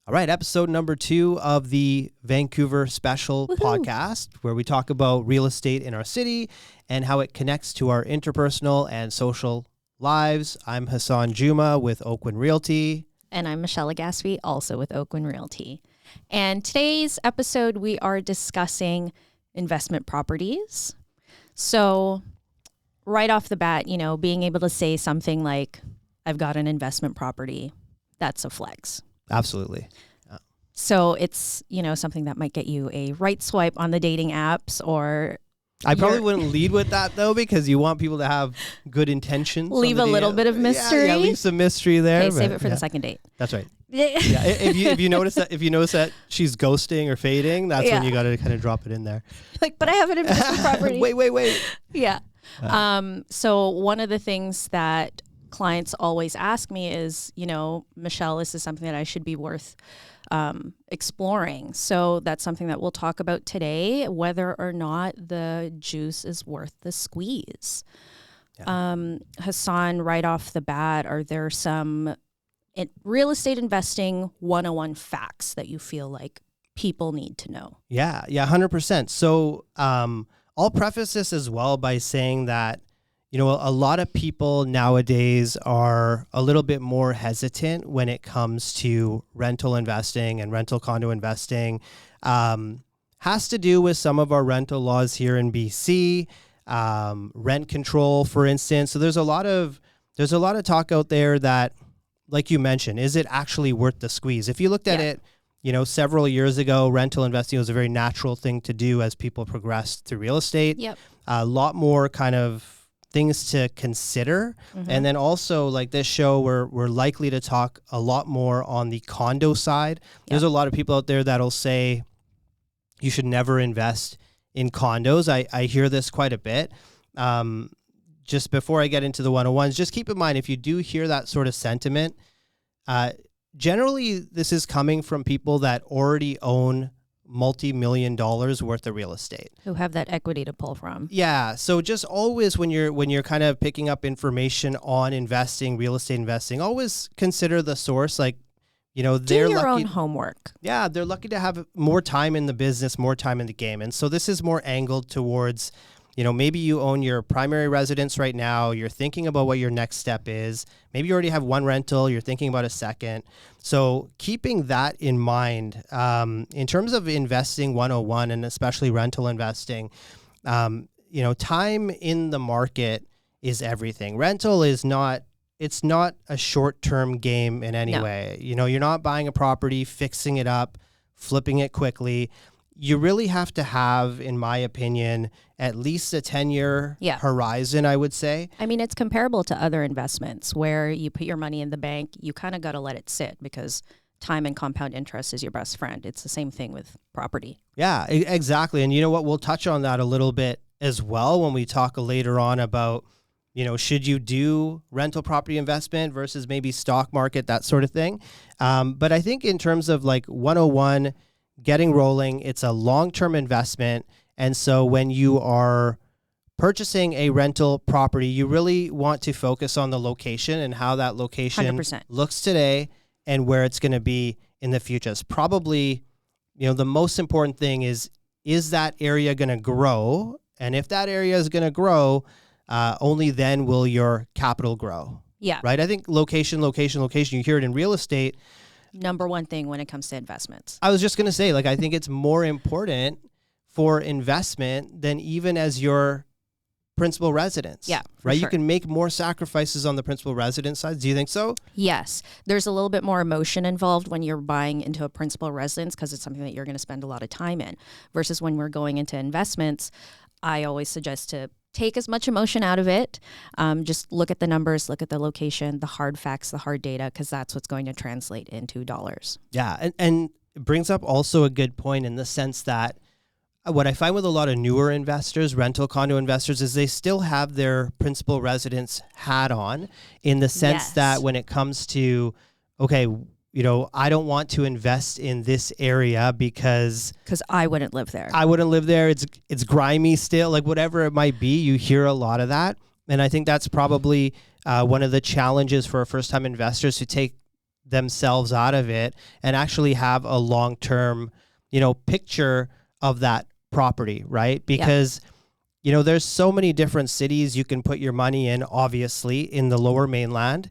All right, episode number 2 of the Vancouver Special podcast, where we talk about real estate in our city and how it connects to our interpersonal and social lives. I'm Hasan Juma with Oakwyn Realty. And I'm Michelle Legaspi, also with Oakwyn Realty. And today's episode, we are discussing investment properties. So right off the bat, being able to say something like, I've got an investment property, that's a flex. Absolutely. So it's, something that might get you a right swipe on the dating apps or... I probably wouldn't lead with that, though, because you want people to have good intentions. Leave a little bit of mystery. Yeah, leave some mystery there. Okay, save it for the second date. That's right. If you notice that she's ghosting or fading, that's when you got to kind of drop it in there. Like, but I have an investment property. Wait. Yeah. So one of the things that clients always ask me is, Michelle, this is something that I should be worth exploring. So that's something that we'll talk about today, whether or not the juice is worth the squeeze. Yeah. Hasan, right off the bat, are there some real estate investing 101 facts that you feel like people need to know? Yeah, 100%. So I'll preface this as well by saying that a lot of people nowadays are a little bit more hesitant when it comes to rental investing and rental condo investing. Has to do with some of our rental laws here in BC, rent control, for instance. So there's a lot of talk out there that, like you mentioned, is it actually worth the squeeze? If you looked at it, several years ago, rental investing was a very natural thing to do as people progressed through real estate. Yep. A lot more kind of things to consider. Mm-hmm. And then also, like this show, we're likely to talk a lot more on the condo side. Yep. There's a lot of people out there that'll say you should never invest in condos. I hear this quite a bit. Just before I get into the 101s, just keep in mind, if you do hear that sort of sentiment, generally this is coming from people that already own multi-million dollars worth of real estate, who have that equity to pull from. Yeah. So just always when you're kind of picking up information on investing, real estate investing, always consider the source. Like, do they're your lucky, own homework. Yeah. They're lucky to have more time in the business, more time in the game. And so this is more angled towards, maybe you own your primary residence right now. You're thinking about what your next step is. Maybe you already have one rental. You're thinking about a second. So keeping that in mind, in terms of investing 101 and especially rental investing, time in the market is everything. Rental is not a short-term game in any way. You're not buying a property, fixing it up, flipping it quickly. You really have to have, in my opinion, at least a 10-year horizon, I would say. I mean, it's comparable to other investments where you put your money in the bank, you kind of got to let it sit because time and compound interest is your best friend. It's the same thing with property. Yeah, exactly. And you know what? We'll touch on that a little bit as well when we talk later on about, should you do rental property investment versus maybe stock market, that sort of thing. But I think in terms of like 101, getting rolling, it's a long-term investment. And so when you are purchasing a rental property, you really want to focus on the location and how that location 100%. Looks today and where it's going to be in the future. It's probably, the most important thing is that area going to grow? And if that area is going to grow, only then will your capital grow. Yeah. Right? I think location. You hear it in real estate. Number one thing when it comes to investments. I was just going to say, I think it's more important for investment than even as your principal residence. Yeah, right. Sure. You can make more sacrifices on the principal residence side. Do you think so? Yes. There's a little bit more emotion involved when you're buying into a principal residence because it's something that you're going to spend a lot of time in versus when we're going into investments. I always suggest to take as much emotion out of it. Just look at the numbers, look at the location, the hard facts, the hard data, because that's what's going to translate into dollars. Yeah. And it brings up also a good point in the sense that what I find with a lot of newer investors, rental condo investors, is they still have their principal residence hat on in the sense that when it comes to, okay, I don't want to invest in this area because I wouldn't live there. I wouldn't live there. It's grimy still, like whatever it might be. You hear a lot of that. And I think that's probably one of the challenges for first-time investors to take themselves out of it and actually have a long-term, picture of that property, right? Because, there's so many different cities you can put your money in, obviously, in the Lower Mainland.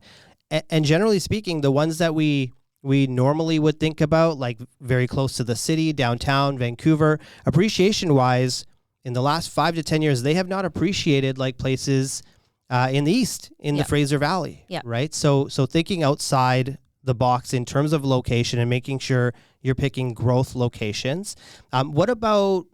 And generally speaking, the ones that we normally would think about, like very close to the city, downtown, Vancouver, appreciation-wise, in the last 5 to 10 years, they have not appreciated like places in the east, in the Fraser Valley, right? So thinking outside the box in terms of location and making sure you're picking growth locations. What about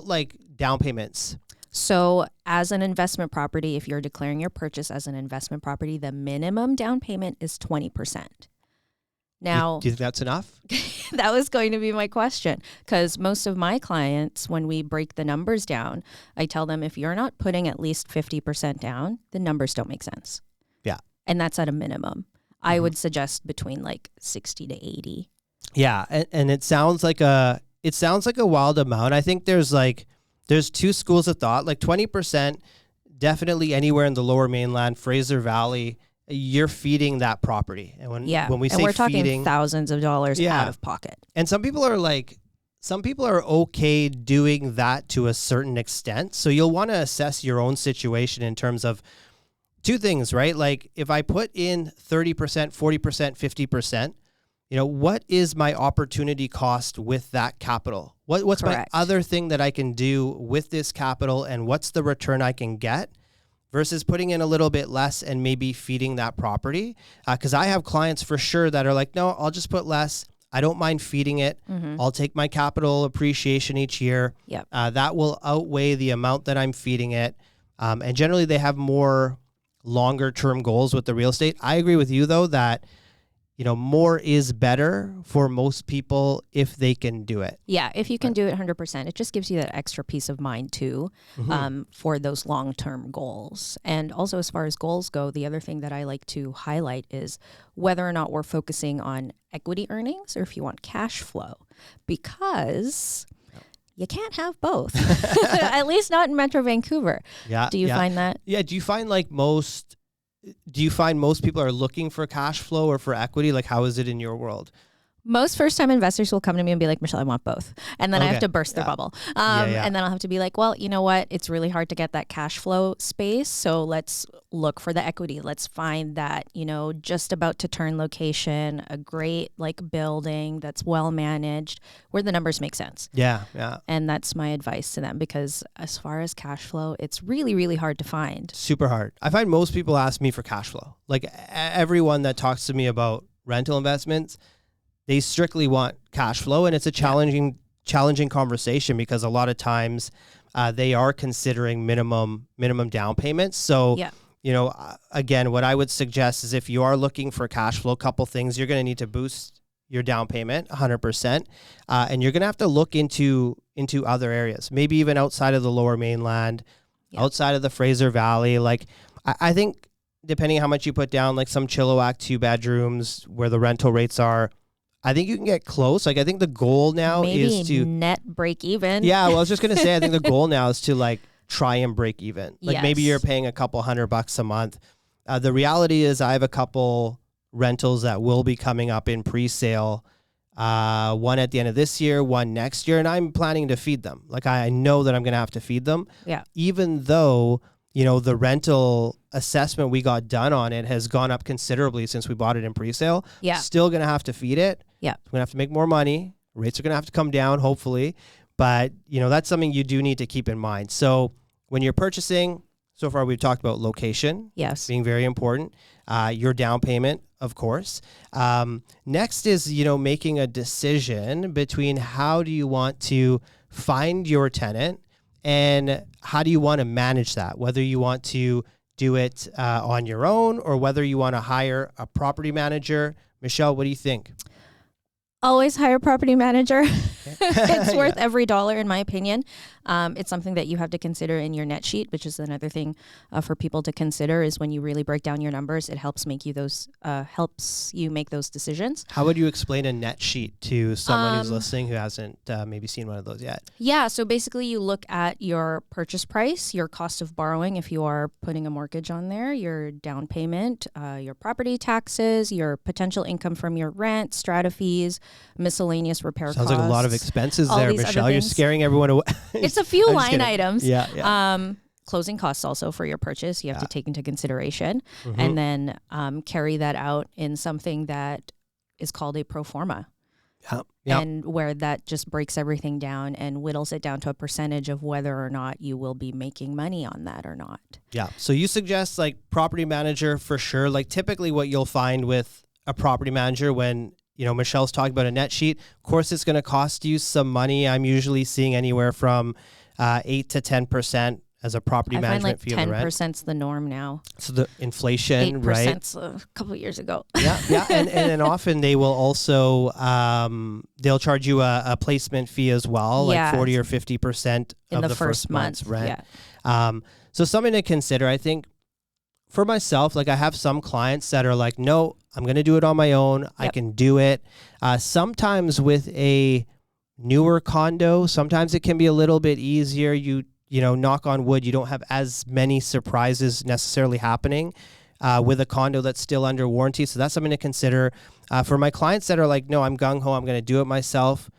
like down payments? So as an investment property, if you're declaring your purchase as an investment property, the minimum down payment is 20%. Now, do you think that's enough? That was going to be my question, because most of my clients, when we break the numbers down, I tell them if you're not putting at least 50% down, the numbers don't make sense. Yeah. And that's at a minimum. I would suggest between like 60 to 80. Yeah, and it sounds like a wild amount. I think there's two schools of thought. Like 20%, definitely anywhere in the Lower Mainland, Fraser Valley, you're feeding that property. And when we say we're talking feeding, thousands of dollars out of pocket. And some people are okay doing that to a certain extent. So you'll want to assess your own situation in terms of two things, right? Like if I put in 30%, 40%, 50%, what is my opportunity cost with that capital? What's Correct. my other thing that I can do with this capital, and what's the return I can get versus putting in a little bit less and maybe feeding that property? Because I have clients for sure that are like, no, I'll just put less. I don't mind feeding it. I'll take my capital appreciation each year. That will outweigh the amount that I'm feeding it. And generally they have more longer term goals with the real estate. I agree with you though that more is better for most people if they can do it. Yeah, if you can do it 100%, it just gives you that extra peace of mind too, for those long-term goals. And also as far as goals go, the other thing that I like to highlight is whether or not we're focusing on equity earnings or if you want cash flow, because you can't have both, at least not in Metro Vancouver. Yeah. Do you find that? Yeah. Do you find most people are looking for cash flow or for equity? Like, how is it in your world? Most first-time investors will come to me and be like, Michelle, I want both. And then I have to burst their bubble. And then I'll have to be like, well, you know what? It's really hard to get that cash flow space. So let's look for the equity. Let's find that, just about to turn location, a great building that's well managed where the numbers make sense. Yeah. Yeah. And that's my advice to them, because as far as cash flow, it's really, really hard to find. Super hard. I find most people ask me for cash flow. Like everyone that talks to me about rental investments, they strictly want cash flow, and it's a challenging conversation because a lot of times they are considering minimum down payments. So, again, what I would suggest is if you are looking for cash flow, a couple things, you're going to need to boost your down payment 100%, and you're going to have to look into other areas, maybe even outside of the Lower Mainland, outside of the Fraser Valley. Like I think depending on how much you put down, like some Chilliwack 2-bedrooms where the rental rates are, I think you can get close. Like I think the goal now is to net break even. Yeah, well, I was just going to say, I think the goal now is to try and break even. Maybe you're paying a couple $100 a month. The reality is I have a couple rentals that will be coming up in pre-sale. One at the end of this year, one next year, and I'm planning to feed them. Like I know that I'm going to have to feed them. Yeah. Even though, the rental assessment we got done on it has gone up considerably since we bought it in pre-sale. Yeah. Still going to have to feed it. Yeah. We're going to have to make more money. Rates are going to have to come down, hopefully. But, that's something you do need to keep in mind. So when you're purchasing, so far we've talked about location. Yes. Being very important. Your down payment, of course. Next is, making a decision between how do you want to find your tenant and how do you want to manage that, whether you want to do it on your own or whether you want to hire a property manager. Michelle, what do you think? Always hire a property manager. It's worth Yeah. every dollar, in my opinion. It's something that you have to consider in your net sheet, which is another thing for people to consider. Is when you really break down your numbers, it helps make you make those decisions. How would you explain a net sheet to someone who's listening who hasn't maybe seen one of those yet? Yeah, so basically you look at your purchase price, your cost of borrowing if you are putting a mortgage on there, your down payment, your property taxes, your potential income from your rent, strata fees, miscellaneous repair Sounds costs. like a lot of expenses all there, these other Michelle. You're things. scaring everyone away. It's a few I'm just line kidding. items. Yeah. Closing costs also for your purchase you have to take into consideration, Mhm. and then carry that out in something that is called a pro forma. Yeah. And where that just breaks everything down and whittles it down to a percentage of whether or not you will be making money on that or not. Yeah. So you suggest like property manager for sure. Like typically what you'll find with a property manager when, Michelle's talking about a net sheet, of course it's going to cost you some money. I'm usually seeing anywhere from 8 to 10% as a property I find management like fee of the rent. 10%'s the norm now. So the inflation, 8% right? a couple of years ago. Yeah. And then often they will also, they'll charge you a placement fee as well, Yeah. like 40 or 50% In of the first month's month. rent. Yeah. So something to consider. I think for myself, like I have some clients that are like, no, I'm going to do it on my own. I can do it. Sometimes with a newer condo, sometimes it can be a little bit easier. You knock on wood, you don't have as many surprises necessarily happening with a condo that's still under warranty. So that's something to consider. For my clients that are like, no, I'm gung-ho, I'm going to do it myself.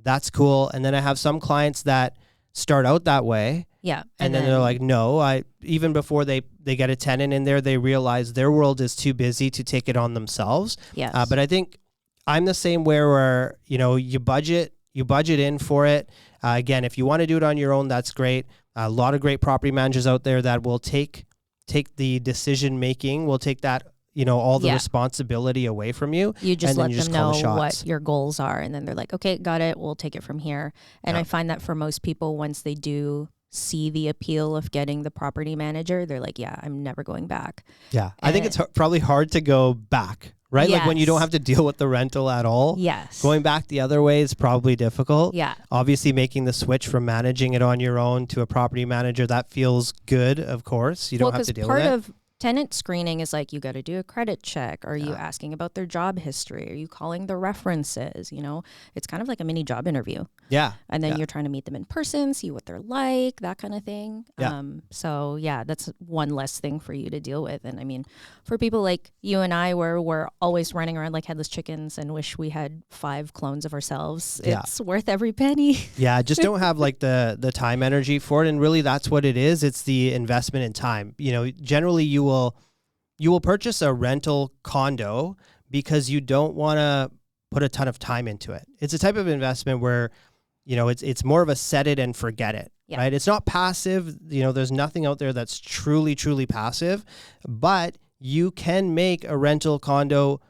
That's cool. And then I have some clients that start out that way. Yeah. And then they're like, no, even before they get a tenant in there, they realize their world is too busy to take it on themselves. yes. But I think I'm the same where you budget in for it. Again, if you want to do it on your own, that's great. A lot of great property managers out there that will take the decision making, will take that, all the responsibility away from you. You just and then let you them call know the shots. what your goals are, and then they're like, okay, got it. We'll take it from here. And I find that for most people, once they do see the appeal of getting the property manager, they're like, yeah, I'm never going back. Yeah. I think it's probably hard to go back, right? Like when you don't have to deal with the rental at all. Yes. Going back the other way is probably difficult. Yeah. Obviously, making the switch from managing it on your own to a property manager, that feels good, of course. You don't have to deal with it. Part of tenant screening is like, you got to do a credit check. Are you asking about their job history? Are you calling the references? It's kind of like a mini job interview. Yeah. And then you're trying to meet them in person, see what they're like, that kind of thing. Yeah. So yeah, that's one less thing for you to deal with. And I mean, for people like you and I, where we're always running around like headless chickens and wish we had 5 clones of ourselves, it's worth every penny. Yeah, just don't have like the time energy for it. And really that's what it is. It's the investment in time. Generally you will purchase a rental condo because you don't want to put a ton of time into it. It's a type of investment where, it's more of a set it and forget it, right? It's not passive. There's nothing out there that's truly, truly passive, but you can make a rental condo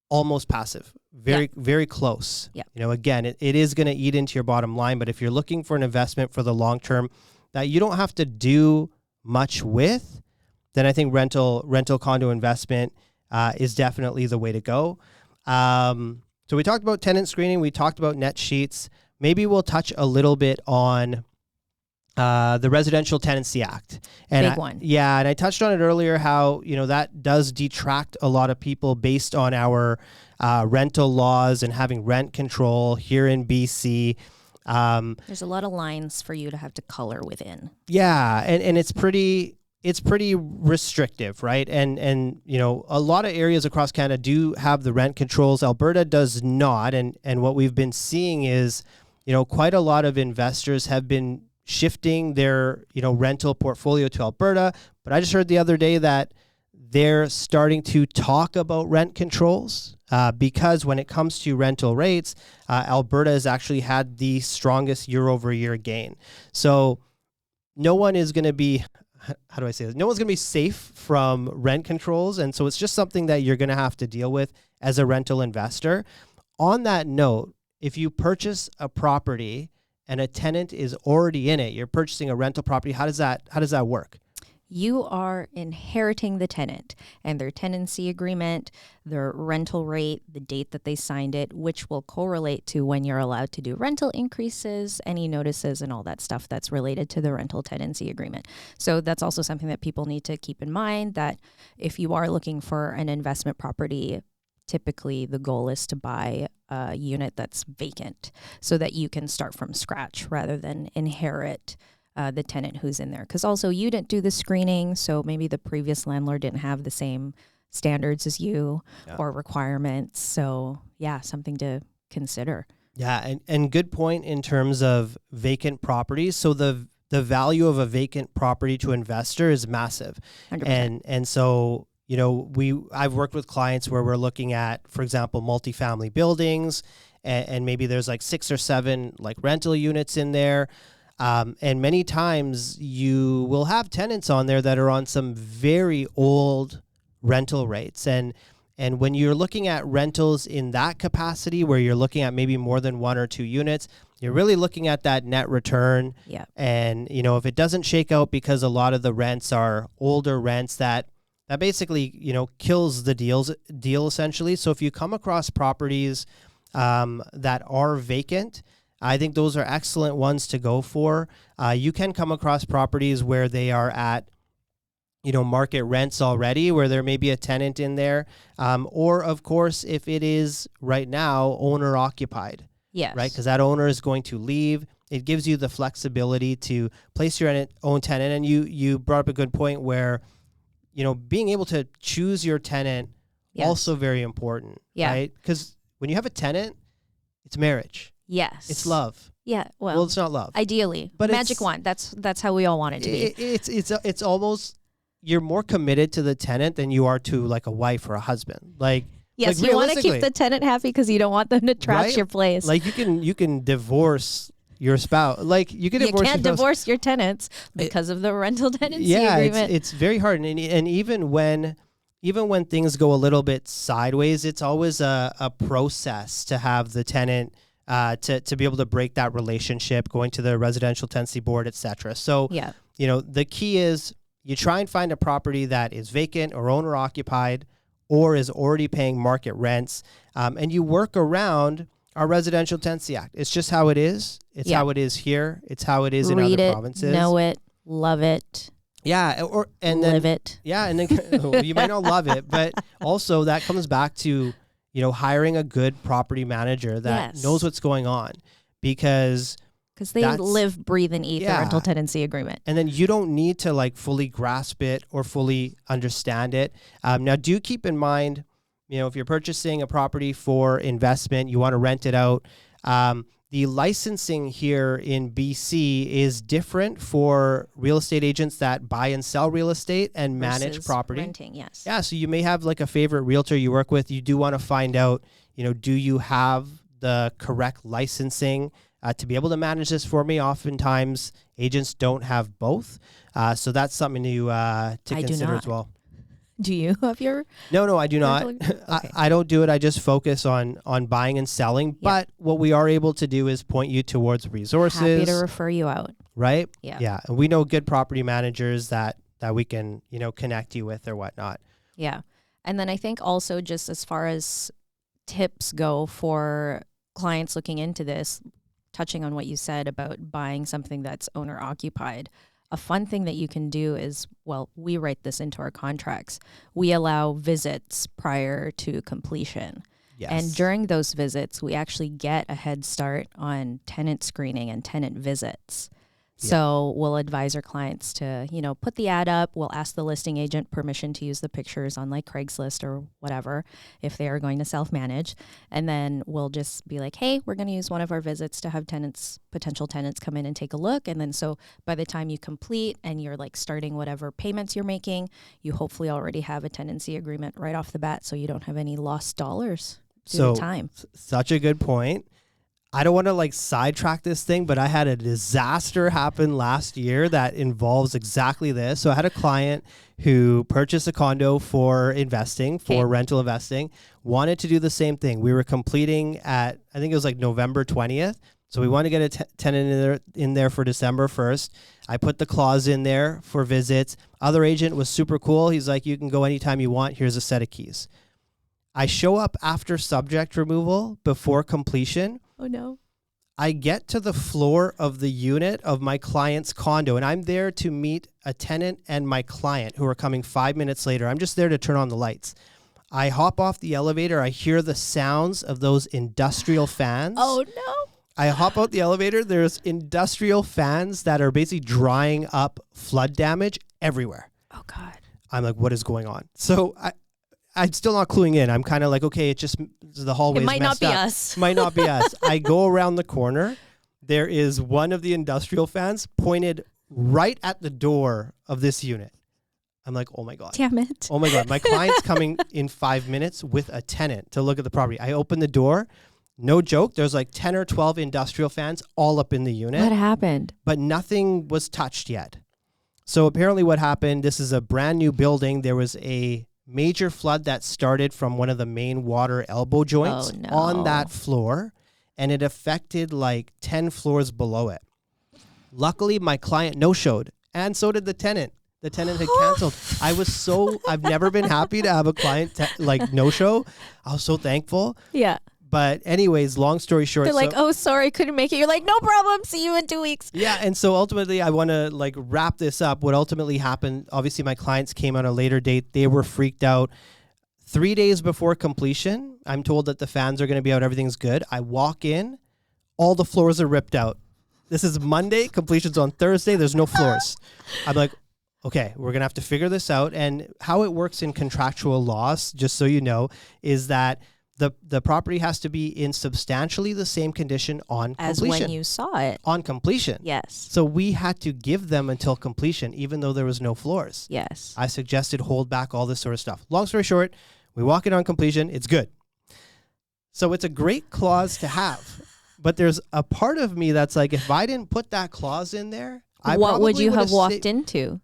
almost passive, very close. Yeah. Again, it is going to eat into your bottom line, but if you're looking for an investment for the long term that you don't have to do much with, then I think rental condo investment is definitely the way to go. So we talked about tenant screening. We talked about net sheets. Maybe we'll touch a little bit on the Residential Tenancy Act. And Big one. Yeah, and I touched on it earlier how, that does detract a lot of people based on our rental laws and having rent control here in BC. There's a lot of lines for you to have to color within. Yeah, and it's pretty restrictive, right? And a lot of areas across Canada do have the rent controls. Alberta does not, and what we've been seeing is, quite a lot of investors have been shifting their, rental portfolio to Alberta. But I just heard the other day that they're starting to talk about rent controls because when it comes to rental rates, Alberta has actually had the strongest year-over-year gain. So no one is going to be, how do I say this? No one's going to be safe from rent controls. And so it's just something that you're going to have to deal with as a rental investor. On that note, if you purchase a property and a tenant is already in it, you're purchasing a rental property, how does that work? You are inheriting the tenant and their tenancy agreement, their rental rate, the date that they signed it, which will correlate to when you're allowed to do rental increases, any notices, and all that stuff that's related to the rental tenancy agreement. So that's also something that people need to keep in mind, that if you are looking for an investment property, typically the goal is to buy a unit that's vacant so that you can start from scratch rather than inherit the tenant who's in there. Because also you didn't do the screening, so maybe the previous landlord didn't have the same standards as you or requirements. So yeah, something to consider. Yeah, and good point in terms of vacant properties. So the value of a vacant property to investor is massive. 100%. And so, you know, I've worked with clients where we're looking at, for example, multifamily buildings, and maybe there's like 6 or 7 like rental units in there. And many times you will have tenants on there that are on some very old rental rates. And when you're looking at rentals in that capacity, where you're looking at maybe more than 1 or 2 units, you're really looking at that net return. Yeah. And, you know, if it doesn't shake out because a lot of the rents are older rents, that basically, you know, kills the deal essentially. So if you come across properties that are vacant, I think those are excellent ones to go for. You can come across properties where they are at, you know, market rents already, where there may be a tenant in there. Or, of course, if it is right now owner occupied. Yes. Right? Because that owner is going to leave. It gives you the flexibility to place your own tenant. And you brought up a good point where, you know, being able to choose your tenant, also very important. Yeah. Right? Because when you have a tenant, it's marriage. Yes. It's love. Yeah. Well, it's not love. Ideally, but magic wand. That's how we all want it to be. It's almost, you're more committed to the tenant than you are to like a wife or a husband. Like, yes, like you want to keep the tenant happy because you don't want them to trash your place. Like you can divorce your spouse. Like you can't divorce your tenants because of the rental tenancy agreement. It's very hard. And even when things go a little bit sideways, it's always a process to have the tenant to be able to break that relationship, going to the residential tenancy board, etc. So, you know, the key is you try and find a property that is vacant or owner occupied or is already paying market rents, and you work around our Residential Tenancy Act. It's just how it is. It's how it is here. It's how it is in other provinces. Know it, love it. Yeah, and live then, it. Yeah, and then you might not love it, but also that comes back to, you know, hiring a good property manager that knows what's going on, because they live, breathe, and eat the rental tenancy agreement. And then you don't need to like fully grasp it or fully understand it. Now, do keep in mind, you know, if you're purchasing a property for investment, you want to rent it out. The licensing here in BC is different for real estate agents that buy and sell real estate and manage property. Renting, yes. Yeah, so you may have like a favorite realtor you work with. You do want to find out, you know, do you have the correct licensing to be able to manage this for me? Oftentimes, agents don't have both. So that's something to consider as well. Do you have your? No, I do not. Okay. I don't do it. I just focus on buying and selling. Yep. But what we are able to do is point you towards resources. Happy to refer you out. Right? Yeah. Yeah. And we know good property managers that we can, you know, connect you with or whatnot. Yeah. And then I think also just as far as tips go for clients looking into this, touching on what you said about buying something that's owner occupied, a fun thing that you can do is, well, we write this into our contracts. We allow visits prior to completion. Yes. And during those visits, we actually get a head start on tenant screening and tenant visits. So we'll advise our clients to, you know, put the ad up. We'll ask the listing agent permission to use the pictures on like Craigslist or whatever if they are going to self-manage. And then we'll just be like, hey, we're going to use one of our visits to have potential tenants come in and take a look. And then so by the time you complete and you're like starting whatever payments you're making, you hopefully already have a tenancy agreement right off the bat so you don't have any lost dollars due to time. Such a good point. I don't want to like sidetrack this thing, but I had a disaster happen last year that involves exactly this. So I had a client who purchased a condo for investing, for rental investing, wanted to do the same thing. We were completing at, I think it was like November 20th. So we want to get a tenant in there for December 1st. I put the clause in there for visits. Other agent was super cool. He's like, you can go anytime you want. Here's a set of keys. I show up after subject removal before completion. Oh, no. I get to the floor of the unit of my client's condo, and I'm there to meet a tenant and my client who are coming 5 minutes later. I'm just there to turn on the lights. I hop off the elevator. I hear the sounds of those industrial fans. Oh, no. I hop out the elevator. There's industrial fans that are basically drying up flood damage everywhere. Oh, God. I'm like, what is going on? So I'm still not cluing in. I'm kind of like, okay, it just, the hallway It might not be up. us. Might not be us. I go around the corner. There is one of the industrial fans pointed right at the door of this unit. I'm like, oh my God. Damn it. Oh my God. My client's coming in 5 minutes with a tenant to look at the property. I open the door. No joke. There's like 10 or 12 industrial fans all up in the unit. What happened? But nothing was touched yet. So apparently what happened, this is a brand new building. There was a major flood that started from one of the main water elbow joints on that floor, and it affected like 10 floors below it. Luckily, my client no-showed, and so did the tenant. The tenant had canceled. I've never been happy to have a client no-show. I was so thankful. Yeah. But anyways, long story short. They're like, oh, sorry, couldn't make it. You're like, no problem. See you in 2 weeks. Yeah. And so ultimately, I want to wrap this up. What ultimately happened, obviously, my clients came on a later date. They were freaked out. 3 days before completion, I'm told that the fans are going to be out. Everything's good. I walk in. All the floors are ripped out. This is Monday. Completion's on Thursday. There's no floors. I'm like, okay, we're going to have to figure this out. And how it works in contractual laws, just so you know, is that the property has to be in substantially the same condition on as completion. when you saw it. On completion. Yes. So we had to give them until completion, even though there was no floors. Yes. I suggested hold back all this sort of stuff. Long story short, we walk in on completion. It's good. So it's a great clause to have. But there's a part of me that's like, if I didn't put that clause in there, what would you have walked into?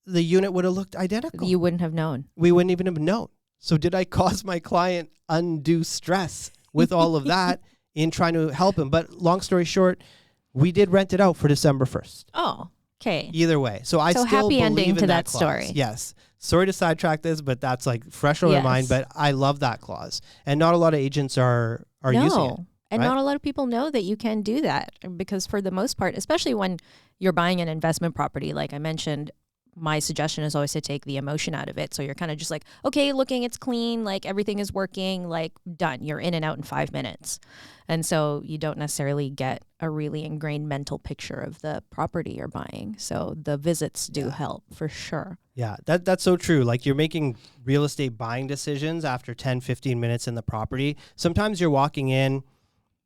The unit would have looked identical. You wouldn't have known. We wouldn't even have known. So did I cause my client undue stress with all of that in trying to help him? But long story short, we did rent it out for December 1st. Oh, okay. Either way. So I still happy believe ending in to that clause. story. Yes. Sorry to sidetrack this, but that's like fresh on my mind. But I love that clause. And not a lot of agents are using it. And right? not a lot of people know that you can do that, because for the most part, especially when you're buying an investment property, like I mentioned, my suggestion is always to take the emotion out of it. So you're kind of just like, okay, looking, it's clean, like everything is working, like done. You're in and out in 5 minutes. And so you don't necessarily get a really ingrained mental picture of the property you're buying. So the visits do help for sure. Yeah, that's so true. Like you're making real estate buying decisions after 10, 15 minutes in the property. Sometimes you're walking in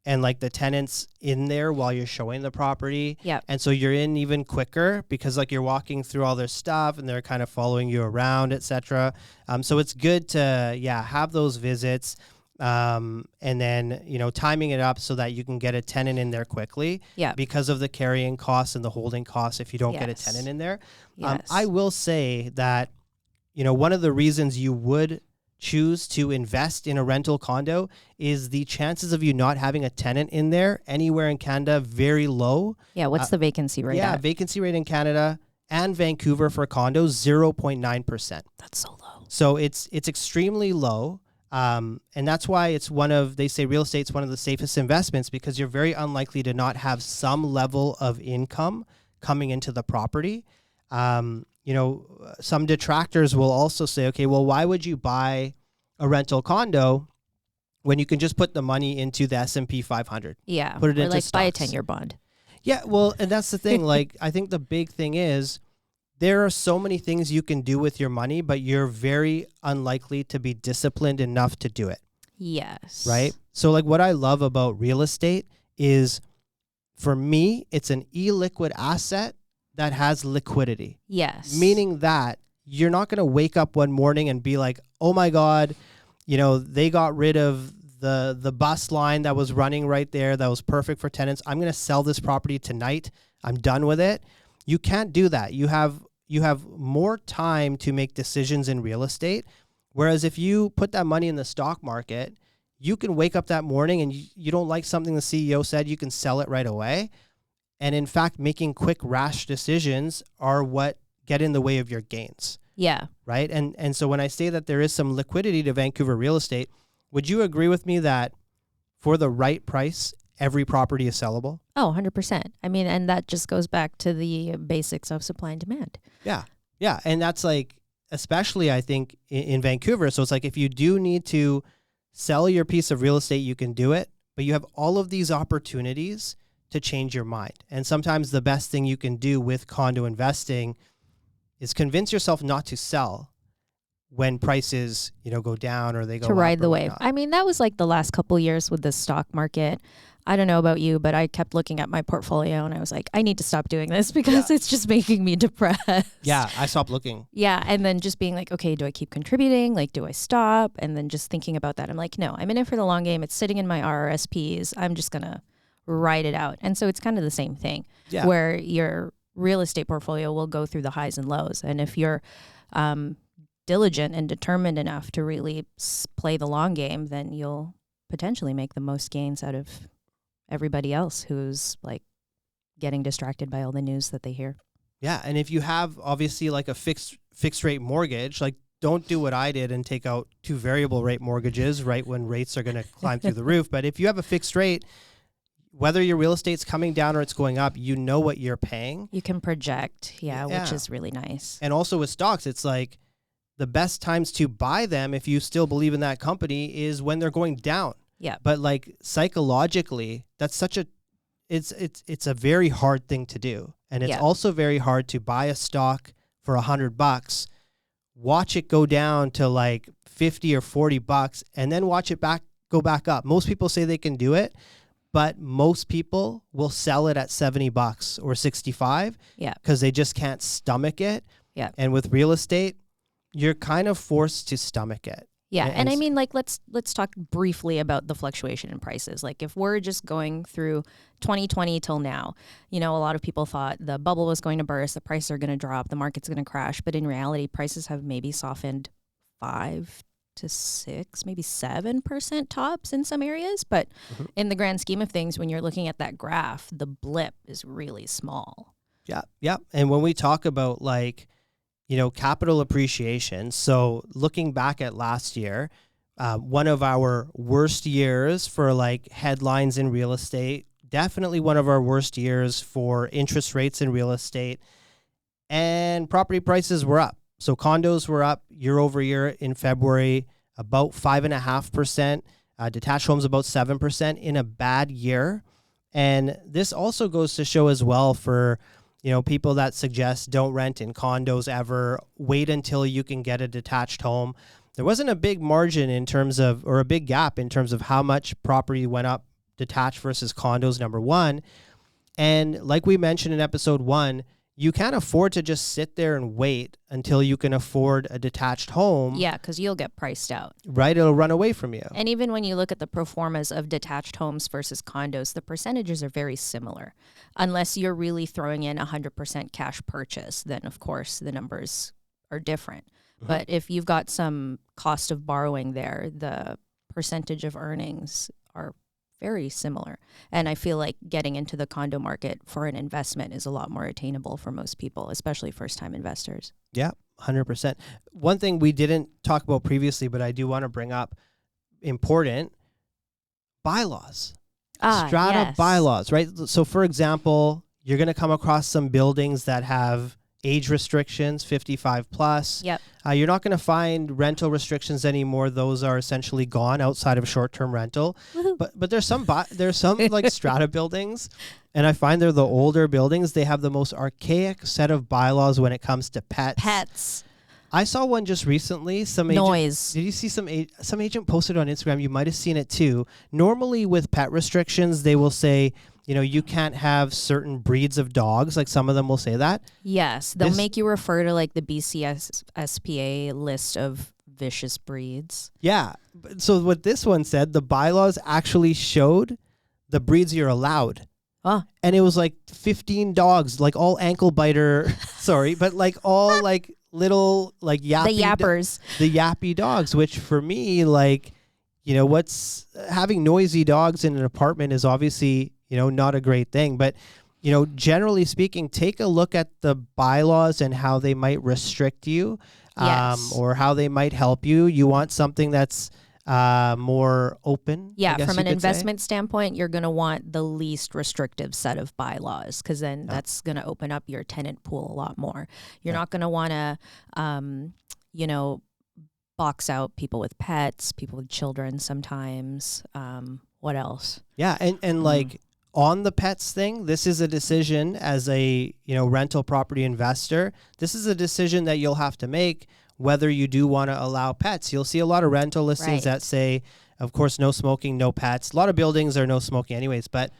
and like the tenant's in there while you're showing the property. Yeah. And so you're in even quicker because like you're walking through all their stuff and they're kind of following you around, etc. So it's good to, have those visits and then, timing it up so that you can get a tenant in there quickly because of the carrying costs and the holding costs if you don't get a tenant in there. Yes. I will say that, one of the reasons you would choose to invest in a rental condo is the chances of you not having a tenant in there anywhere in Canada very low. Yeah, what's the vacancy rate? Yeah, vacancy rate in Canada and Vancouver for condos 0.9%. That's so low. So it's extremely low. And that's why they say real estate's one of the safest investments because you're very unlikely to not have some level of income coming into the property. Some detractors will also say, okay, well, why would you buy a rental condo when you can just put the money into the S&P 500? Yeah, put it into stocks. Buy a 10-year bond. Yeah, well, and that's the thing. Like, I think the big thing is there are so many things you can do with your money, but you're very unlikely to be disciplined enough to do it. Yes. Right? So, like, what I love about real estate is, for me, it's an illiquid asset that has liquidity. Yes. Meaning that you're not going to wake up one morning and be like, oh my God, they got rid of the bus line that was running right there that was perfect for tenants. I'm going to sell this property tonight. I'm done with it. You can't do that. You have more time to make decisions in real estate. Whereas if you put that money in the stock market, you can wake up that morning and you don't like something the CEO said, you can sell it right away. And in fact, making quick, rash decisions are what get in the way of your gains. Yeah. Right. And so when I say that there is some liquidity to Vancouver real estate, would you agree with me that for the right price, every property is sellable? Oh, 100%. I mean, and that just goes back to the basics of supply and demand. Yeah. Yeah. And that's like, especially I think in Vancouver. So it's like, if you do need to sell your piece of real estate, you can do it, but you have all of these opportunities to change your mind. And sometimes the best thing you can do with condo investing is convince yourself not to sell when prices, go down or they go to ride up the or wave. whatnot. I mean, that was like the last couple of years with the stock market. I don't know about you, but I kept looking at my portfolio and I was like, I need to stop doing this because it's just making me depressed. Yeah, I stopped looking. Yeah. And then just being like, okay, do I keep contributing? Like, do I stop? And then just thinking about that, I'm like, no, I'm in it for the long game. It's sitting in my RRSPs. I'm just going to ride it out. And so it's kind of the same thing where your real estate portfolio will go through the highs and lows. And if you're diligent and determined enough to really play the long game, then you'll potentially make the most gains out of everybody else who's like getting distracted by all the news that they hear. Yeah. And if you have obviously like a fixed rate mortgage, like don't do what I did and take out 2 variable rate mortgages right when rates are going to climb through the roof. But if you have a fixed rate, whether your real estate's coming down or it's going up, you know what you're paying. You can project, which is really nice. And also with stocks, it's like the best times to buy them, if you still believe in that company, is when they're going down. Yeah. But like psychologically, that's it's a very hard thing to do. And it's also very hard to buy a stock for $100, watch it go down to like 50 or $40 and then watch it go back up. Most people say they can do it, but most people will sell it at $70 or $65 because they just can't stomach it. Yeah. And with real estate, you're kind of forced to stomach it. Yeah. And I mean, like, let's talk briefly about the fluctuation in prices. Like if we're just going through 2020 till now, a lot of people thought the bubble was going to burst, the prices are going to drop, the market's going to crash. But in reality, prices have maybe softened 5 to 6, maybe 7% tops in some areas. But in the grand scheme of things, when you're looking at that graph, the blip is really small. Yeah. Yeah. And when we talk about like, capital appreciation. So looking back at last year, one of our worst years for like headlines in real estate, definitely one of our worst years for interest rates in real estate, and property prices were up. So condos were up year over year in February, about 5.5%, detached homes about 7% in a bad year. And this also goes to show as well for people that suggest don't rent in condos ever, wait until you can get a detached home. There wasn't a big margin in terms of, or a big gap in terms of how much property went up detached versus condos, number one. And like we mentioned in episode 1, you can't afford to just sit there and wait until you can afford a detached home. Yeah, because you'll get priced out. Right? It'll run away from you. And even when you look at the pro formas of detached homes versus condos, the percentages are very similar. Unless you're really throwing in 100% cash purchase, then of course the numbers are different. But if you've got some cost of borrowing there, the percentage of earnings are very similar. And I feel like getting into the condo market for an investment is a lot more attainable for most people, especially first-time investors. Yeah, 100%. One thing we didn't talk about previously, but I do want to bring up, important, bylaws. Strata bylaws, right? So for example, you're going to come across some buildings that have age restrictions, 55 plus. Yep. You're not going to find rental restrictions anymore. Those are essentially gone outside of short-term rental. But there's some like strata buildings, and I find they're the older buildings. They have the most archaic set of bylaws when it comes to pets. I saw one just recently. Noise. Did you see some agent posted on Instagram? You might have seen it too. Normally with pet restrictions, they will say, you can't have certain breeds of dogs. Like some of them will say that. Yes. They'll make you refer to like the BCSPA list of vicious breeds. Yeah. So what this one said, the bylaws actually showed the breeds you're allowed. Oh. And it was like 15 dogs, like all ankle biter, sorry, but like all like little like yappy. The yappers. The yappy dogs, which for me, like, what's having noisy dogs in an apartment is obviously, not a great thing. But, generally speaking, take a look at the bylaws and how they might restrict you, Yes. or how they might help you. You want something that's more open. Yeah, from an investment standpoint, you're going to want the least restrictive set of bylaws, because then that's going to open up your tenant pool a lot more. You're not going to want to, box out people with pets, people with children sometimes. What else? Yeah, and like on the pets thing, this is a decision as a rental property investor. This is a decision that you'll have to make whether you do want to allow pets. You'll see a lot of rental listings that say, of course, no smoking, no pets. A lot of buildings are no smoking anyways. But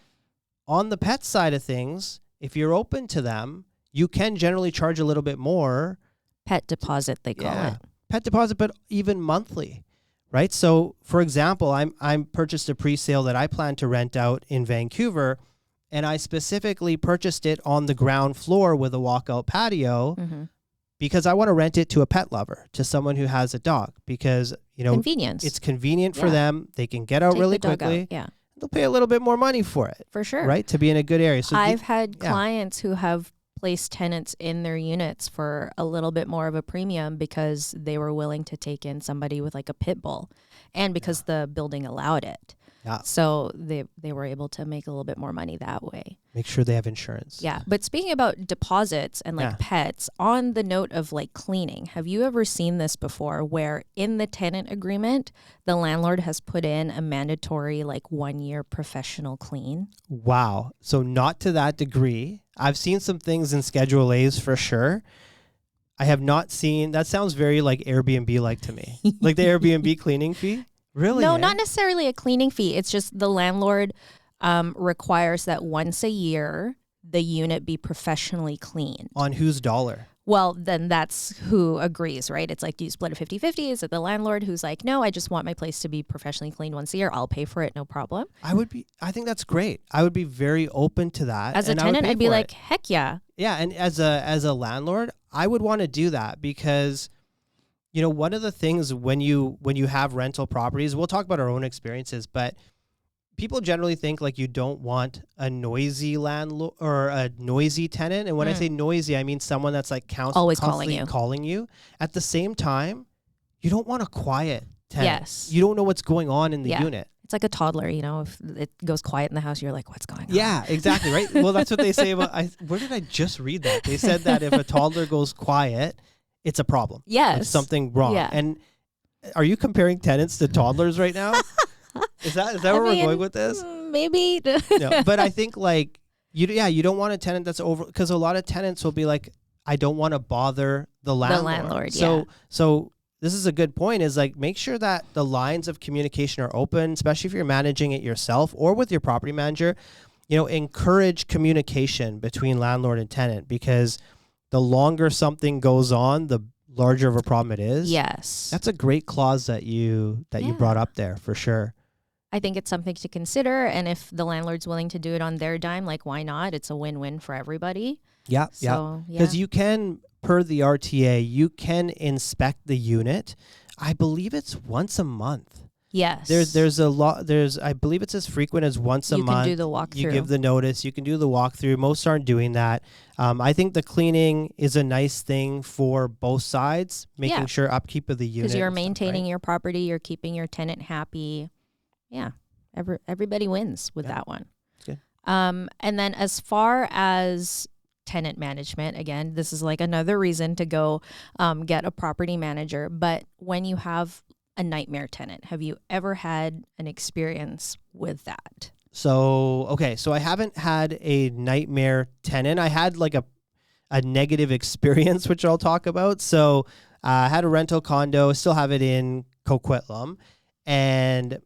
on the pet side of things, if you're open to them, you can generally charge a little bit more. Pet deposit, they call it. Pet deposit, but even monthly, right? So, for example, I'm purchased a pre-sale that I plan to rent out in Vancouver, and I specifically purchased it on the ground floor with a walkout patio. Because I want to rent it to a pet lover, to someone who has a dog, because, convenience. It's convenient for them. They can get out really quickly. Yeah. They'll pay a little bit more money for it. For sure. Right? To be in a good area. So I've had clients who have placed tenants in their units for a little bit more of a premium because they were willing to take in somebody with like a pit bull, and because the building allowed it. Yeah. So they were able to make a little bit more money that way. Make sure they have insurance. Yeah. But speaking about deposits and like pets, on the note of like cleaning, have you ever seen this before where in the tenant agreement, the landlord has put in a mandatory like 1 year professional clean? Wow. So not to that degree. I've seen some things in Schedule A's for sure. I have not seen, that sounds very like Airbnb-like to me. Like the Airbnb cleaning fee? Really? No, not necessarily a cleaning fee. It's just the landlord requires that once a year the unit be professionally cleaned. On whose dollar? Well, then that's who agrees, right? It's like, do you split it 50-50? Is it the landlord who's like, no, I just want my place to be professionally cleaned once a year. I'll pay for it, no problem. I think that's great. I would be very open to that. As a tenant, I'd be like, heck yeah. Yeah, and as a landlord, I would want to do that because one of the things when you have rental properties, we'll talk about our own experiences, but people generally think like you don't want a noisy landlord or a noisy tenant. And when I say noisy, I mean someone that's like always constantly calling you. At the same time, you don't want a quiet tenant. Yes. You don't know what's going on in the unit. It's like a toddler, if it goes quiet in the house, you're like, what's going on? Yeah, exactly, right? Well, that's what they say about, where did I just read that? They said that if a toddler goes quiet, it's a problem. Yes. Like something wrong. Yeah. And are you comparing tenants to toddlers right now? Is that where we're going with this? Maybe. No, but I think like, you don't want a tenant that's over, because a lot of tenants will be like, I don't want to bother the landlord. So this is a good point, is like, make sure that the lines of communication are open, especially if you're managing it yourself or with your property manager. Encourage communication between landlord and tenant, because the longer something goes on, the larger of a problem it is. Yes. That's a great clause that you brought up there, for sure. I think it's something to consider. And if the landlord's willing to do it on their dime, like, why not? It's a win-win for everybody. Yeah. Because you can, per the RTA, you can inspect the unit. I believe it's once a month. Yes. I believe it's as frequent as once a month. You can do the walkthrough. You give the notice. You can do the walkthrough. Most aren't doing that. I think the cleaning is a nice thing for both sides, making sure upkeep of the unit. Because you're maintaining your property. You're keeping your tenant happy. Yeah. Everybody wins with that one. Good. And then as far as tenant management, again, this is like another reason to go get a property manager. But when you have a nightmare tenant, have you ever had an experience with that? So I haven't had a nightmare tenant. I had like a negative experience, which I'll talk about. So I had a rental condo, still have it in Coquitlam. And,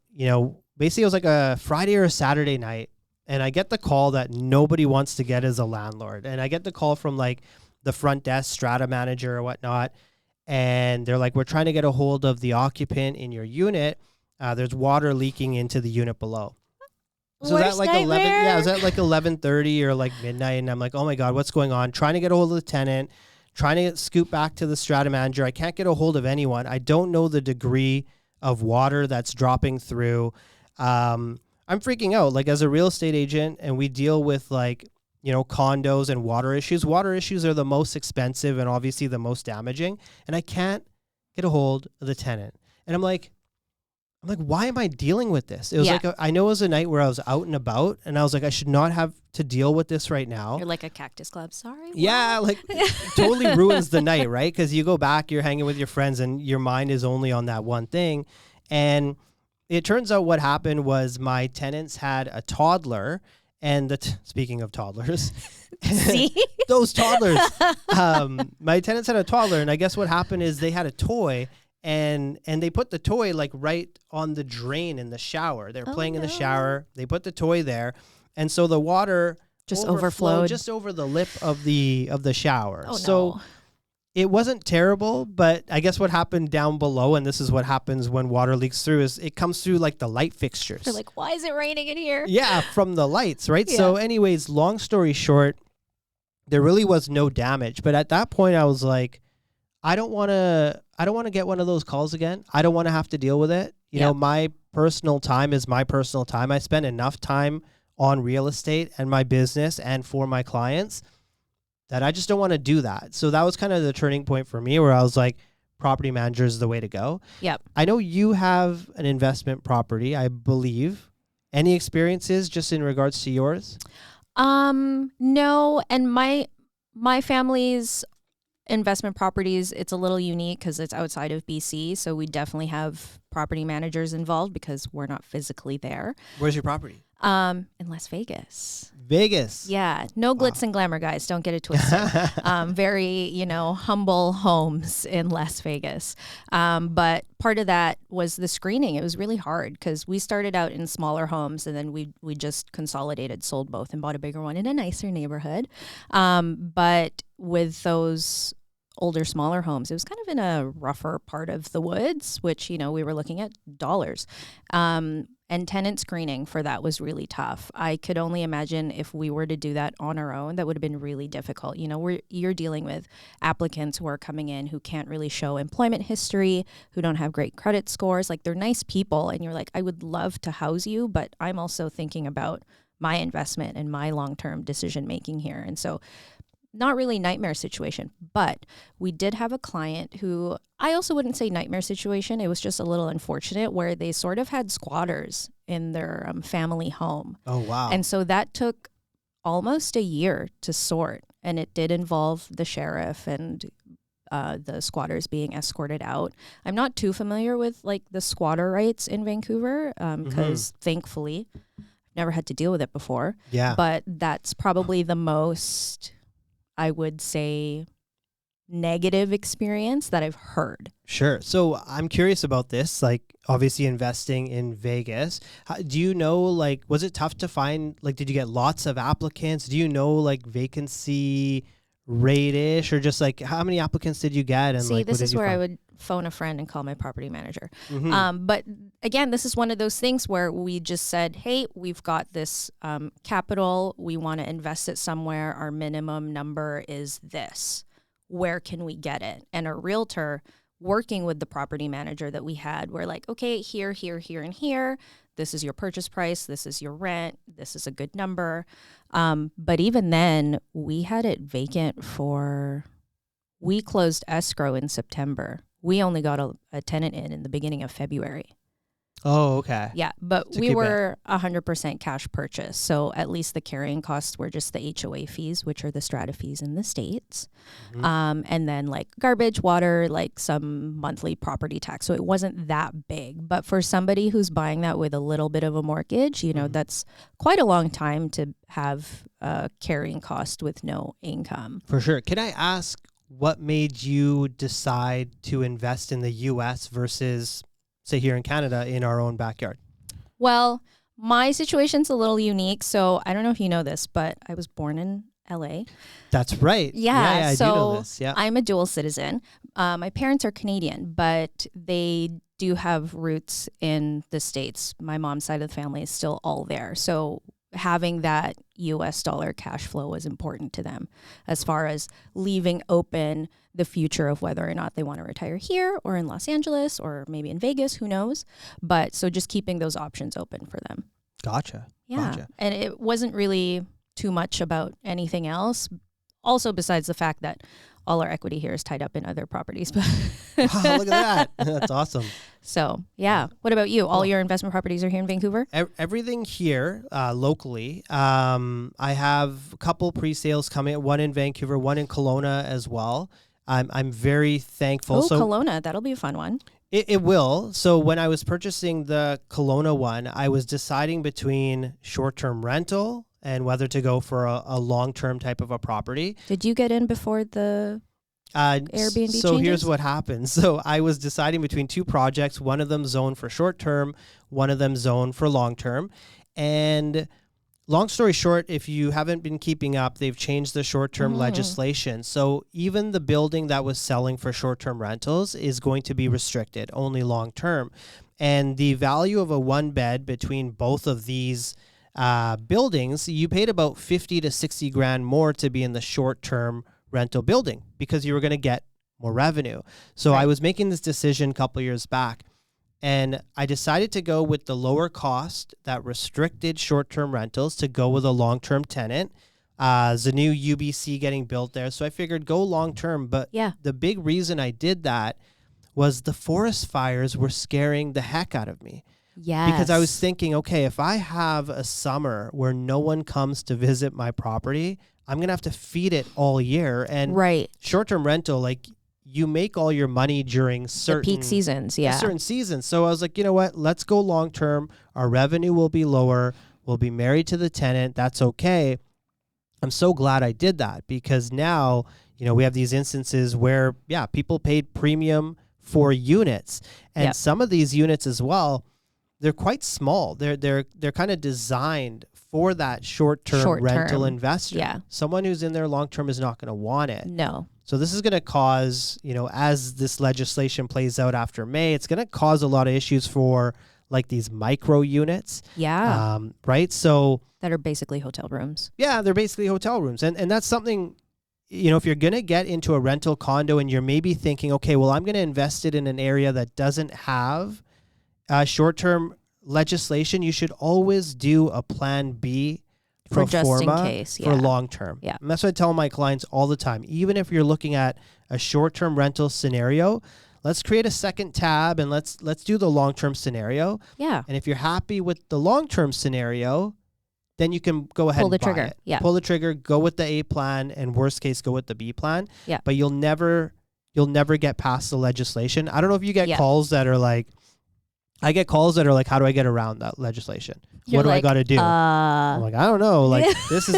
basically it was like a Friday or a Saturday night. And I get the call that nobody wants to get as a landlord. And I get the call from like the front desk strata manager or whatnot. And they're like, we're trying to get a hold of the occupant in your unit. There's water leaking into the unit below. So that like nightmare. 11? Yeah, it was at like 11:30 or like midnight, and I'm like, oh my god, what's going on? Trying to get a hold of the tenant, trying to scoot back to the strata manager. I can't get a hold of anyone. I don't know the degree of water that's dropping through. I'm freaking out. Like, as a real estate agent, and we deal with like, condos and water issues. Water issues are the most expensive and obviously the most damaging. And I can't get a hold of the tenant. And I'm like, why am I dealing with this? It was I know it was a night where I was out and about, and I was like, I should not have to deal with this right now. You're like a Cactus Club. Sorry. Yeah, like totally ruins the night, right? Because you go back, you're hanging with your friends, and your mind is only on that one thing. And it turns out what happened was my tenants had a toddler, and speaking of toddlers, see those toddlers. My tenants had a toddler, and I guess what happened is they had a toy. And they put the toy like right on the drain in the shower. They're playing in the shower. They put the toy there, and so the water just overflowed just over the lip of the shower. Oh, so no. it wasn't terrible, but I guess what happened down below, and this is what happens when water leaks through, is it comes through like the light fixtures. They're like, why is it raining in here? Yeah, from the lights, right? Yeah. So anyways, long story short, there really was no damage. But at that point, I was like, I don't want to get one of those calls again. I don't want to have to deal with it. You know, my personal time is my personal time. I spend enough time on real estate and my business and for my clients that I just don't want to do that. So that was kind of the turning point for me, where I was like, property manager is the way to go. Yep. I know you have an investment property, I believe. Any experiences just in regards to yours? No. And my family's investment properties, it's a little unique because it's outside of BC. So we definitely have property managers involved because we're not physically there. Where's your property? In Las Vegas. Vegas. Yeah. No glitz and glamour, guys. Don't get it twisted. Very, humble homes in Las Vegas. But part of that was the screening. It was really hard because we started out in smaller homes, and then we just consolidated, sold both, and bought a bigger one in a nicer neighborhood. But with those older, smaller homes, it was kind of in a rougher part of the woods, which, we were looking at dollars. And tenant screening for that was really tough. I could only imagine if we were to do that on our own, that would have been really difficult. You're dealing with applicants who are coming in who can't really show employment history, who don't have great credit scores. Like, they're nice people, and you're like, I would love to house you, but I'm also thinking about my investment and my long-term decision making here. And so not really nightmare situation, but we did have a client who, I also wouldn't say nightmare situation. It was just a little unfortunate, where they sort of had squatters in their family home. Oh, wow. And so that took almost a year to sort. And it did involve the sheriff and the squatters being escorted out. I'm not too familiar with like the squatter rights in Vancouver because thankfully I've never had to deal with it before. Yeah. But that's probably the most, I would say, negative experience that I've heard. Sure. So I'm curious about this, like obviously investing in Vegas. Do you know, like, was it tough to find, like, did you get lots of applicants? Do you know, like, vacancy rate-ish, or just like how many applicants did you get? And see, like, this is where find? I would phone a friend and call my property manager. Mm-hmm. But again, this is one of those things where we just said, hey, we've got this capital. We want to invest it somewhere. Our minimum number is this. Where can we get it? And a realtor working with the property manager that we had, we're like, okay, here, here, here, and here. This is your purchase price. This is your rent. This is a good number. But even then, we had it vacant we closed escrow in September. We only got a tenant in the beginning of February. Oh, okay. Yeah, but To we keep were 100% cash purchase. So at least the carrying costs were just the HOA fees, which are the strata fees in the States. And then like garbage, water, like some monthly property tax. So it wasn't that big. But for somebody who's buying that with a little bit of a mortgage, that's quite a long time to have a carrying cost with no income. For sure. Can I ask, what made you decide to invest in the U.S. versus, say, here in Canada in our own backyard? Well, my situation's a little unique. So I don't know if you know this, but I was born in LA. That's right. Yeah, I so do know this. Yeah. I'm a dual citizen. My parents are Canadian, but they do have roots in the States. My mom's side of the family is still all there. So having that US dollar cash flow was important to them as far as leaving open the future of whether or not they want to retire here or in Los Angeles or maybe in Vegas, who knows. But so just keeping those options open for them. Gotcha. Yeah. Gotcha. And it wasn't really too much about anything else. Also, besides the fact that all our equity here is tied up in other properties. Wow, look at that. That's awesome. So, yeah. What about you? All your investment properties are here in Vancouver? Everything here locally. I have a couple pre-sales coming, one in Vancouver, one in Kelowna as well. I'm very thankful. Oh, Kelowna. That'll be a fun one. It will. So when I was purchasing the Kelowna one, I was deciding between short-term rental and whether to go for a long-term type of a property. Did you get in before the Airbnb So changes? here's what happened. So I was deciding between two projects, one of them zoned for short-term, one of them zoned for long-term. And long story short, if you haven't been keeping up, they've changed the short-term legislation. So even the building that was selling for short-term rentals is going to be restricted, only long-term. And the value of a one bed between both of these buildings, you paid about 50 to 60 grand more to be in the short-term rental building because you were going to get more revenue. So I was making this decision a couple years back, and I decided to go with the lower cost that restricted short-term rentals to go with a long-term tenant. There's a new UBC getting built there, so I figured go long-term. But the big reason I did that was the forest fires were scaring the heck out of me. Yes. Because I was thinking, okay, if I have a summer where no one comes to visit my property, I'm going to have to feed it all year. And short-term rental, like you make all your money during certain the peak seasons. Yeah. Certain seasons. So I was like, you know what? Let's go long-term. Our revenue will be lower. We'll be married to the tenant. That's okay. I'm so glad I did that because now, we have these instances where, people paid premium for units. And some of these units as well, they're quite small. They're kind of designed for that short-term rental investor. Yeah. Someone who's in there long-term is not going to want it. No. So this is going to cause, as this legislation plays out after May, it's going to cause a lot of issues for like these micro units. Yeah. Right. So that are basically hotel rooms. Yeah, they're basically hotel rooms. And that's something, if you're going to get into a rental condo and you're maybe thinking, okay, well, I'm going to invest it in an area that doesn't have short-term legislation, you should always do a plan B for just in case, for long-term. Yeah. And that's what I tell my clients all the time. Even if you're looking at a short-term rental scenario, let's create a second tab and let's do the long-term scenario. Yeah. And if you're happy with the long-term scenario, then you can go ahead and buy it. Yeah. Pull the trigger, go with the A plan, and worst case, go with the B plan. Yeah. But you'll never get past the legislation. I don't know if you get calls that are like, I get calls that are like, how do I get around that legislation? What do I got to do? I'm like, I don't know. Like this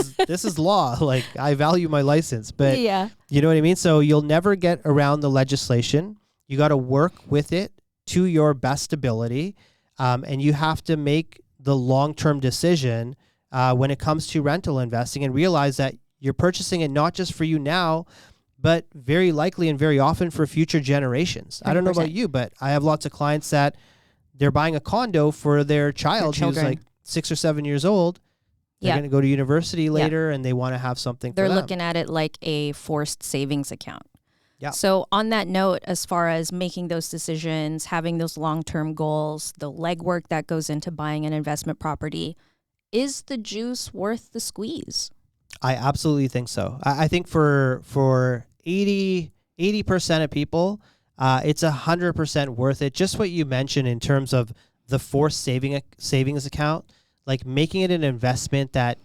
is law. Like I value my license, but you know what I mean? So you'll never get around the legislation. You got to work with it to your best ability. And you have to make the long-term decision when it comes to rental investing and realize that you're purchasing it not just for you now, but very likely and very often for future generations. 100%. I don't know about you, but I have lots of clients that they're buying a condo for their child who's like 6 or 7 years old. They're going to go to university later and they want to have something for them. They're looking at it like a forced savings account. Yeah. So on that note, as far as making those decisions, having those long-term goals, the legwork that goes into buying an investment property, is the juice worth the squeeze? I absolutely think so. I think for 80% of people, it's 100% worth it. Just what you mentioned in terms of the forced savings account, like making it an investment that,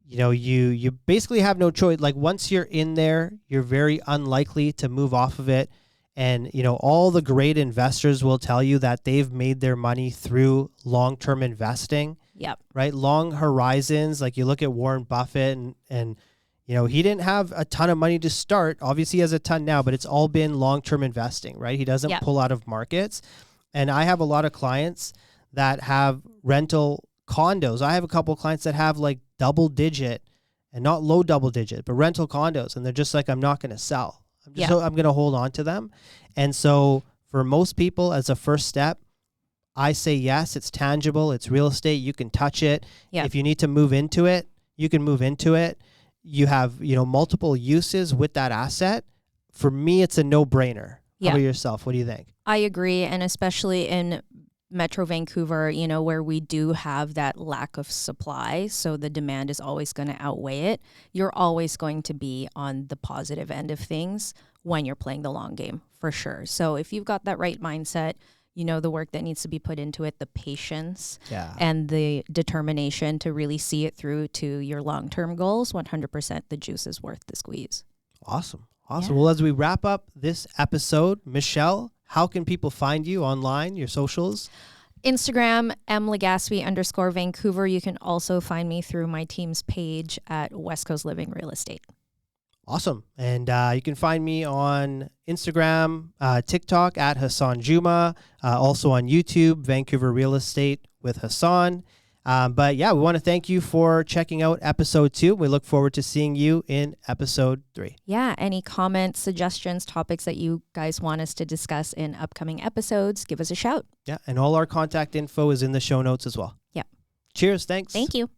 you basically have no choice. Like once you're in there, you're very unlikely to move off of it. And, all the great investors will tell you that they've made their money through long-term investing. Yep. Right. Long horizons. Like you look at Warren Buffett and he didn't have a ton of money to start. Obviously he has a ton now, but it's all been long-term investing, right? He doesn't pull out of markets. And I have a lot of clients that have rental condos. I have a couple of clients that have like double digit and not low double digit, but rental condos. And they're just like, I'm not going to sell. I'm going to hold on to them. And so for most people as a first step, I say yes, it's tangible, it's real estate, you can touch it. Yeah. If you need to move into it, you can move into it. You have, multiple uses with that asset. For me, it's a no-brainer. Yeah. How about yourself? What do you think? I agree. And especially in Metro Vancouver, where we do have that lack of supply, so the demand is always going to outweigh it. You're always going to be on the positive end of things when you're playing the long game, for sure. So if you've got that right mindset, the work that needs to be put into it, the patience and the determination to really see it through to your long-term goals, 100% the juice is worth the squeeze. Awesome. Yeah. Well, as we wrap up this episode, Michelle, how can people find you online, your socials? Instagram, @Legaspi_Vancouver. You can also find me through my team's page at West Coast Living Real Estate. Awesome. And you can find me on Instagram, TikTok @Hasan Juma, also on YouTube, Vancouver Real Estate with Hasan. But yeah, we want to thank you for checking out episode 2. We look forward to seeing you in episode 3. Yeah. Any comments, suggestions, topics that you guys want us to discuss in upcoming episodes, give us a shout. Yeah. And all our contact info is in the show notes as well. Yeah. Cheers. Thanks. Thank you.